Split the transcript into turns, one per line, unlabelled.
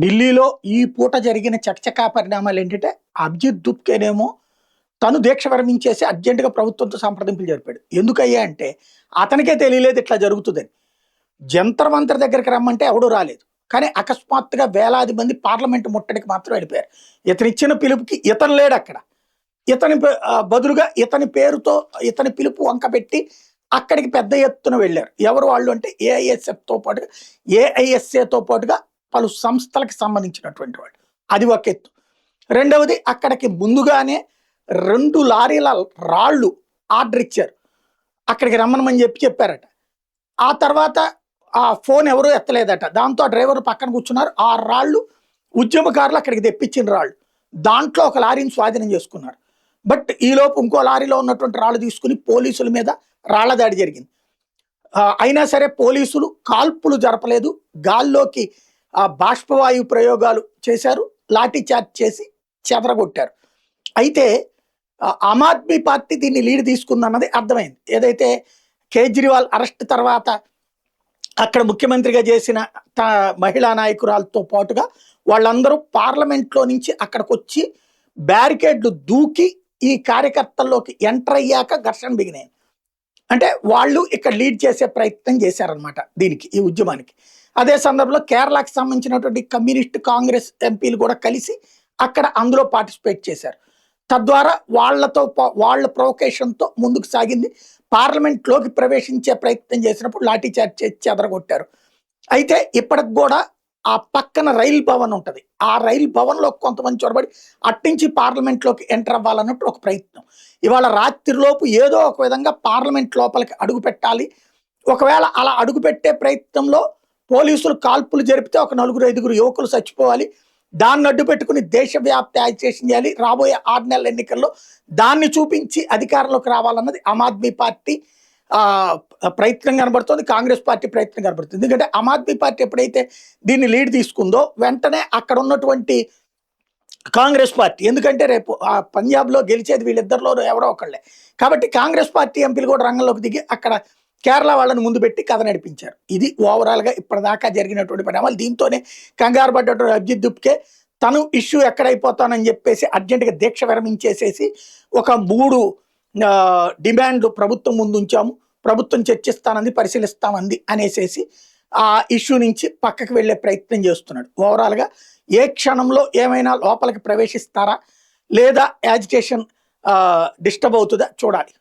ఢిల్లీలో ఈ పూట జరిగిన చకచకా పరిణామాలు ఏంటంటే, అభిజిత్ దుప్కేనేమో తను దీక్ష విరమించేసి అర్జెంట్‌గా ప్రభుత్వంతో సంప్రదింపులు జరిపాడు. ఎందుకయ్యా అంటే, అతనికే తెలియలేదు ఇట్లా జరుగుతదని. జంతర్ మంతర్ దగ్గరికి రమ్మంటే ఎవడు రాలేదు. కానీ అకస్మాత్తుగా వేలాది మంది పార్లమెంట్ ముట్టడికి మాత్రం వెళ్ళిపోయారు. ఇతనిచ్చిన పిలుపుకి ఇతను లేడక్కడ. బదులుగా ఇతని పేరుతో ఇతని పిలుపు వంకబెట్టి అక్కడికి పెద్ద ఎత్తున వెళ్లారు. ఎవరు వాళ్ళు అంటే ఏఐఎస్ఎఫ్‌తో పాటుగా, ఏఐఎస్ఏతో పాటుగా పలు సంస్థలకు సంబంధించినటువంటి వాళ్ళు. అది ఒక ఎత్తు. రెండవది అక్కడికి ముందుగానే 2 లారీల రాళ్ళు ఆర్డర్ ఇచ్చారు. అక్కడికి రమ్మనమని చెప్పారట. ఆ తర్వాత ఆ ఫోన్ ఎవరూ ఎత్తలేదట. దాంతో ఆ డ్రైవర్ పక్కన కూర్చున్నారు. ఆ రాళ్ళు ఉద్యమకారులు అక్కడికి తెప్పించిన రాళ్ళు. దాంట్లో ఒక లారీని స్వాధీనం చేసుకున్నారు. బట్ ఈలోపు ఇంకో లారీలో ఉన్నటువంటి రాళ్ళు తీసుకుని పోలీసుల మీద రాళ్ల దాడి జరిగింది. అయినా సరే పోలీసులు కాల్పులు జరపలేదు. గాల్లోకి బాష్పవాయు ప్రయోగాలు చేశారు. లాఠీ చార్జ్ చేసి చెదరగొట్టారు. అయితే ఆమ్ ఆద్మీ పార్టీ దీన్ని లీడ్ తీసుకుందన్నది అర్థమైంది. ఏదైతే కేజ్రీవాల్ అరెస్ట్ తర్వాత అక్కడ ముఖ్యమంత్రిగా చేసిన మహిళా నాయకురాలతో పాటుగా వాళ్ళందరూ పార్లమెంట్లో నుంచి అక్కడికి వచ్చి బ్యారికేడ్లు దూకి ఈ కార్యకర్తల్లోకి ఎంటర్ అయ్యాక ఘర్షణ బిగినాయి. అంటే వాళ్ళు ఇక్కడ లీడ్ చేసే ప్రయత్నం చేశారనమాట దీనికి, ఈ ఉద్యమానికి. అదే సందర్భంలో కేరళకి సంబంధించినటువంటి కమ్యూనిస్ట్ కాంగ్రెస్ ఎంపీలు కూడా కలిసి అక్కడ అందులో పార్టిసిపేట్ చేశారు. తద్వారా వాళ్ళ ప్రొవొకేషన్తో ముందుకు సాగింది. పార్లమెంట్లోకి ప్రవేశించే ప్రయత్నం చేసినప్పుడు లాఠీ చార్జ్ చేసి చెదరగొట్టారు. అయితే ఇప్పటికి కూడా ఆ పక్కన రైల్ భవన్ ఉంటుంది. ఆ రైల్ భవన్లో కొంతమంది చొరబడి అట్నుంచి పార్లమెంట్లోకి ఎంటర్ అవ్వాలన్నట్టు ఒక ప్రయత్నం. ఇవాళ రాత్రిలోపు ఏదో ఒక విధంగా పార్లమెంట్ లోపలికి అడుగు పెట్టాలి. ఒకవేళ అలా అడుగుపెట్టే ప్రయత్నంలో పోలీసులు కాల్పులు జరిపితే ఒక 4-5 యువకులు చచ్చిపోవాలి. దాన్ని అడ్డు పెట్టుకుని దేశవ్యాప్త యాజిటేషన్ చేయాలి. రాబోయే 6 నెలల ఎన్నికల్లో దాన్ని చూపించి అధికారంలోకి రావాలన్నది ఆమ్ ఆద్మీ పార్టీ ప్రయత్నం కనబడుతుంది. కాంగ్రెస్ పార్టీ ప్రయత్నం కనబడుతుంది. ఎందుకంటే ఆమ్ ఆద్మీ పార్టీ ఎప్పుడైతే దీన్ని లీడ్ తీసుకుందో వెంటనే అక్కడ ఉన్నటువంటి కాంగ్రెస్ పార్టీ, ఎందుకంటే రేపు పంజాబ్లో గెలిచేది వీళ్ళిద్దరిలో ఎవరో ఒకళ్ళే కాబట్టి కాంగ్రెస్ పార్టీ ఎంపీలు కూడా రంగంలోకి దిగి అక్కడ కేరళ వాళ్ళని ముందు పెట్టి కథ నడిపించారు. ఇది ఓవరాల్గా ఇప్పటిదాకా జరిగినటువంటి పరిణామాలు. దీంతోనే కంగారు పడ్డటువంటి అభిజిత్ దుప్కే తను ఇష్యూ ఎక్కడైపోతానని చెప్పేసి అర్జెంటుగా దీక్ష విరమించేసేసి ఒక 3 డిమాండ్లు ప్రభుత్వం ముందు ఉంచాము, ప్రభుత్వం చర్చిస్తానంది, పరిశీలిస్తామంది అనేసేసి ఆ ఇష్యూ నుంచి పక్కకు వెళ్ళే ప్రయత్నం చేస్తున్నాడు. ఓవరాల్గా ఏ క్షణంలో ఏమైనా లోపలికి ప్రవేశిస్తారా లేదా యాజిటేషన్ డిస్టర్బ్ అవుతుందా చూడాలి.